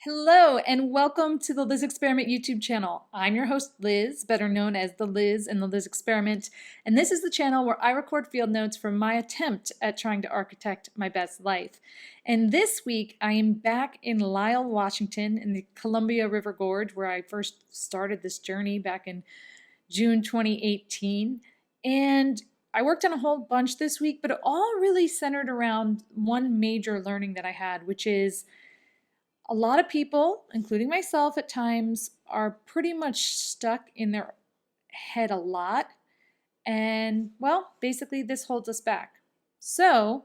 Hello and welcome to the Liz Experiment YouTube channel. I'm your host Liz, better known as the Liz and the Liz Experiment, and this is the channel where I record field notes from my attempt at trying to architect my best life. And this week I am back in Lyle, Washington in the Columbia River Gorge where I first started this journey back in June 2018. And I worked on a whole bunch this week, but it all really centered around one major learning that I had, which is a lot of people, including myself at times, are pretty much stuck in their head a lot. And well, basically, this holds us back. So,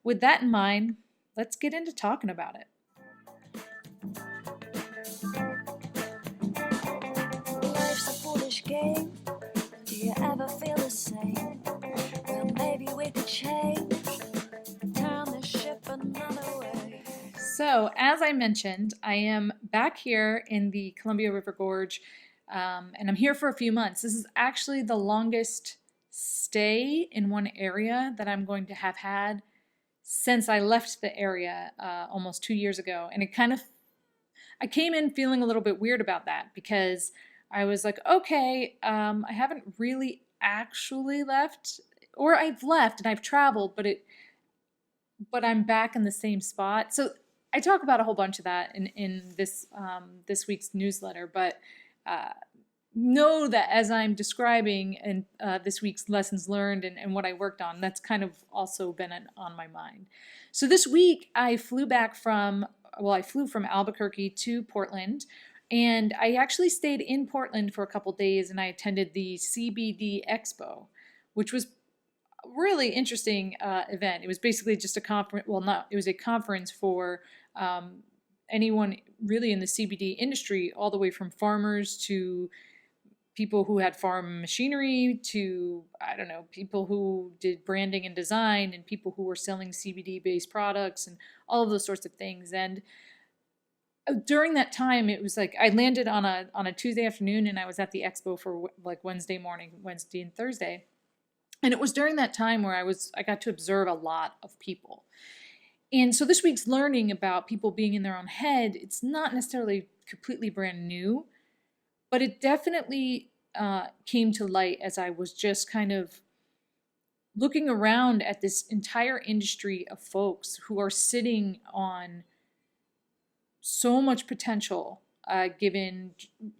with that in mind, let's get into talking about it. Life's a foolish game. Do you ever feel the same? Well, maybe we could change. Turn the ship another way. So, as I mentioned, I am back here in the Columbia River Gorge, and I'm here for a few months. This is actually the longest stay in one area that I'm going to have had since I left the area almost 2 years ago. And I came in feeling a little bit weird about that because I was like, okay, I haven't really actually left, or I've left and I've traveled, but I'm back in the same spot. So I talk about a whole bunch of that in this week's newsletter, but know that as I'm describing in this week's lessons learned and what I worked on, that's kind of also been on my mind. So this week I flew from Albuquerque to Portland, and I actually stayed in Portland for a couple days, and I attended the CBD Expo, which was really interesting event. It was basically just a conference. Well, it was a conference for anyone really in the CBD industry, all the way from farmers to people who had farm machinery to, I don't know, people who did branding and design and people who were selling CBD-based products and all of those sorts of things. And during that time, it was like I landed on a Tuesday afternoon, and I was at the expo for like Wednesday morning, Wednesday and Thursday. And it was during that time where I got to observe a lot of people. And so this week's learning about people being in their own head, it's not necessarily completely brand new, but it definitely came to light as I was just kind of looking around at this entire industry of folks who are sitting on so much potential given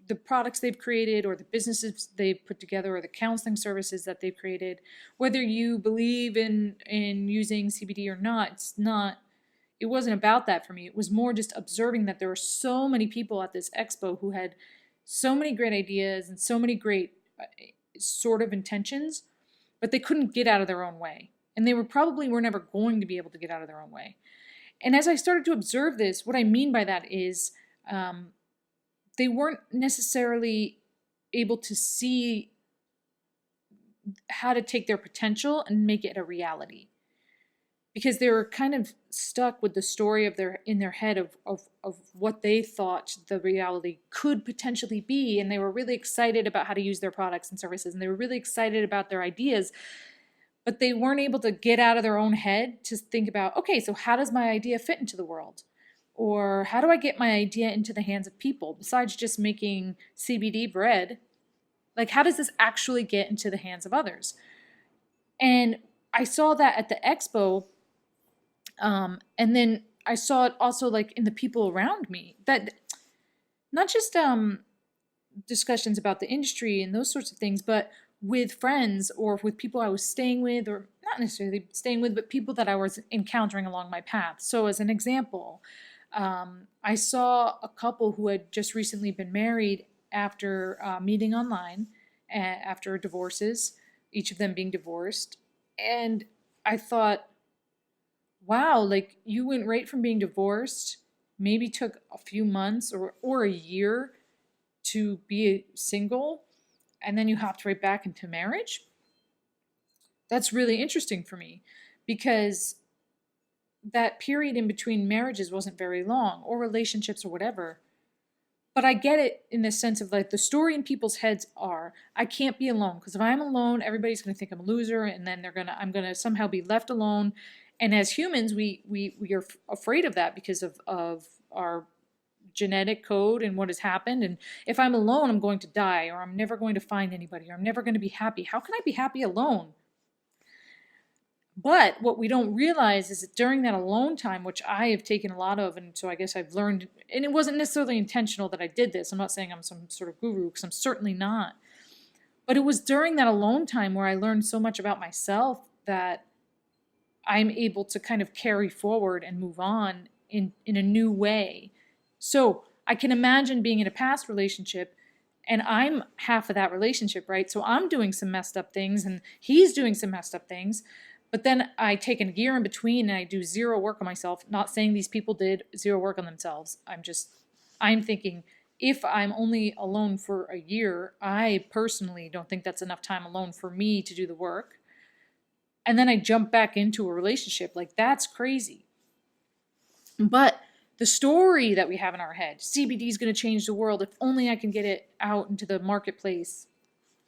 the products they've created or the businesses they've put together or the counseling services that they've created. Whether you believe in using CBD or not, it wasn't about that for me. It was more just observing that there were so many people at this expo who had so many great ideas and so many great sort of intentions, but they couldn't get out of their own way. And they were never going to be able to get out of their own way. And as I started to observe this, what I mean by that is they weren't necessarily able to see how to take their potential and make it a reality, because they were kind of stuck with the story in their head of what they thought the reality could potentially be. And they were really excited about how to use their products and services, and they were really excited about their ideas, but they weren't able to get out of their own head to think about, okay, so how does my idea fit into the world? Or how do I get my idea into the hands of people besides just making CBD bread? Like, how does this actually get into the hands of others? And I saw that at the expo. And then I saw it also like in the people around me, that not just discussions about the industry and those sorts of things, but with friends or with people I was staying with, or not necessarily staying with, but people that I was encountering along my path. So as an example, I saw a couple who had just recently been married after meeting online, after divorces, each of them being divorced. And I thought, wow, like you went right from being divorced, maybe took a few months or a year to be single, and then you hopped right back into marriage. That's really interesting for me, because that period in between marriages wasn't very long, or relationships or whatever. But I get it in the sense of like the story in people's heads are, I can't be alone, because if I'm alone, everybody's going to think I'm a loser, and then I'm going to somehow be left alone. And as humans, we are afraid of that because of our genetic code and what has happened. And if I'm alone, I'm going to die, or I'm never going to find anybody, or I'm never going to be happy. How can I be happy alone? But what we don't realize is that during that alone time, which I have taken a lot of, and so I guess I've learned, and it wasn't necessarily intentional that I did this. I'm not saying I'm some sort of guru, because I'm certainly not. But it was during that alone time where I learned so much about myself that I'm able to kind of carry forward and move on in a new way. So I can imagine being in a past relationship and I'm half of that relationship, right? So I'm doing some messed up things and he's doing some messed up things. But then I take a year in between and I do zero work on myself. Not saying these people did zero work on themselves. I'm thinking if I'm only alone for a year, I personally don't think that's enough time alone for me to do the work. And then I jump back into a relationship. Like, that's crazy. But the story that we have in our head, CBD is going to change the world. If only I can get it out into the marketplace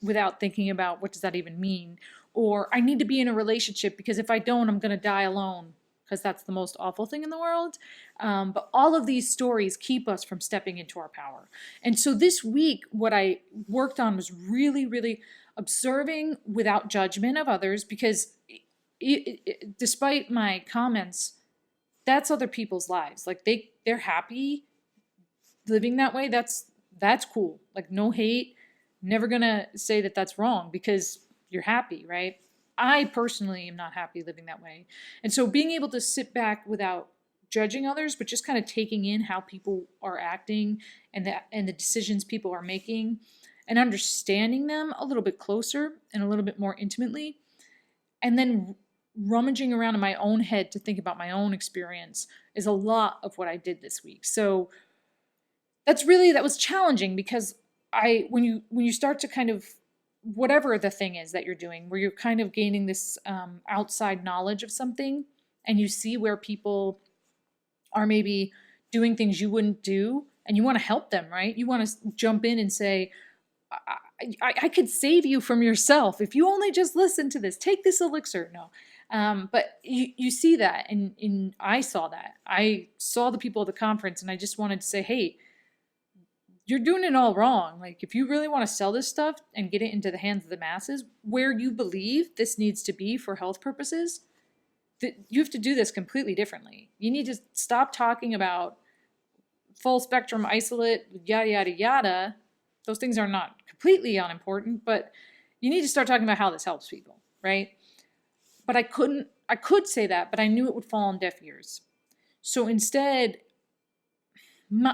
without thinking about what does that even mean? Or I need to be in a relationship because if I don't, I'm going to die alone, because that's the most awful thing in the world. But all of these stories keep us from stepping into our power. And so this week, what I worked on was really, really observing without judgment of others, because despite my comments, that's other people's lives. Like they're happy living that way. That's cool. Like, no hate. Never gonna say that that's wrong because you're happy, right? I personally am not happy living that way. And so being able to sit back without judging others, but just kind of taking in how people are acting and the decisions people are making, and understanding them a little bit closer and a little bit more intimately, and then rummaging around in my own head to think about my own experience is a lot of what I did this week. So that was challenging, because when you start to kind of, whatever the thing is that you're doing, where you're kind of gaining this outside knowledge of something, and you see where people are maybe doing things you wouldn't do, and you want to help them, right? You want to jump in and say, I could save you from yourself if you only just listen to this. Take this elixir. No. But you see that, and I saw that. I saw the people at the conference, and I just wanted to say, hey, you're doing it all wrong. Like, if you really want to sell this stuff and get it into the hands of the masses where you believe this needs to be for health purposes, you have to do this completely differently. You need to stop talking about full spectrum isolate, yada, yada, yada. Those things are not completely unimportant, but you need to start talking about how this helps people, right? But I could say that, but I knew it would fall on deaf ears. So instead,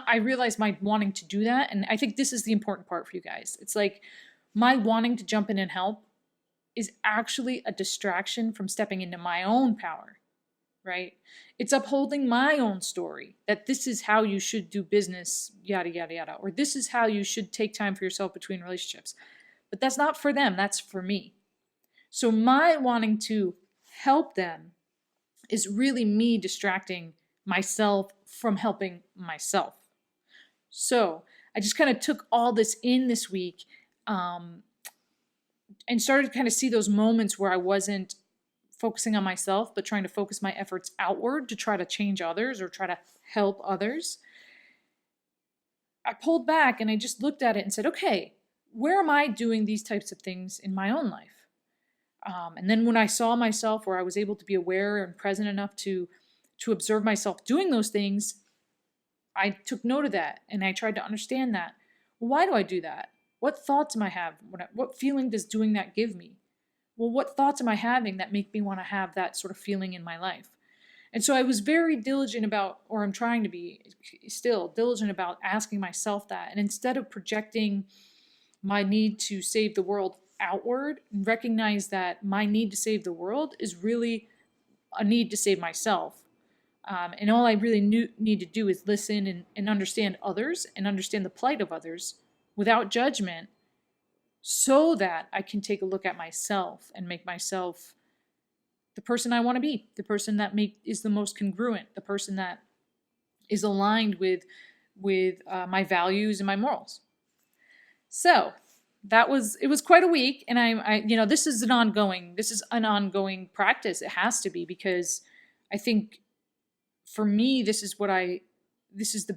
I realized my wanting to do that, and I think this is the important part for you guys. It's like, my wanting to jump in and help is actually a distraction from stepping into my own power, right? It's upholding my own story, that this is how you should do business, yada, yada, yada, or this is how you should take time for yourself between relationships. But that's not for them, that's for me. So my wanting to help them is really me distracting myself from helping myself. So I just kind of took all this in this week, and started to kind of see those moments where I wasn't focusing on myself, but trying to focus my efforts outward to try to change others or try to help others. I pulled back and I just looked at it and said, okay, where am I doing these types of things in my own life? And then when I saw myself, where I was able to be aware and present enough to observe myself doing those things, I took note of that and I tried to understand that. Well, why do I do that? What thoughts am I having? What feeling does doing that give me? Well, what thoughts am I having that make me want to have that sort of feeling in my life? And so I was very diligent about, or I'm trying to be still diligent about, asking myself that. And instead of projecting my need to save the world outward, recognize that my need to save the world is really a need to save myself. And all I really need to do is listen and understand others and understand the plight of others without judgment, so that I can take a look at myself and make myself the person I want to be, the person that is the most congruent, the person that is aligned with my values and my morals. So it was quite a week, and I this is an ongoing practice. It has to be, because I think for me, this is this is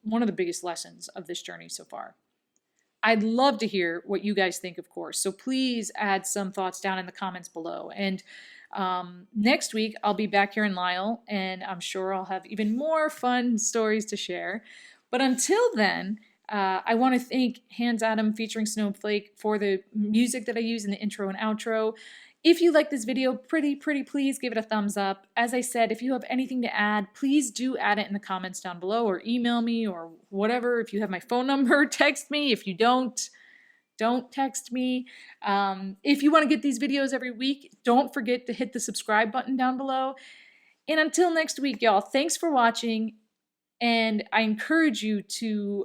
one of the biggest lessons of this journey so far. I'd love to hear what you guys think, of course. So please add some thoughts down in the comments below. And next week, I'll be back here in Lyle, and I'm sure I'll have even more fun stories to share. But until then, I want to thank Hands Adam featuring Snowflake for the music that I use in the intro and outro. If you like this video, pretty please give it a thumbs up. As I said, if you have anything to add, please do add it in the comments down below, or email me, or whatever. If you have my phone number, text me. If you don't text me. If you want to get these videos every week, don't forget to hit the subscribe button down below. And until next week, y'all, thanks for watching. And I encourage you to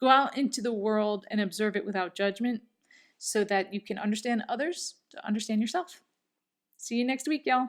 go out into the world and observe it without judgment, so that you can understand others to understand yourself. See you next week, y'all.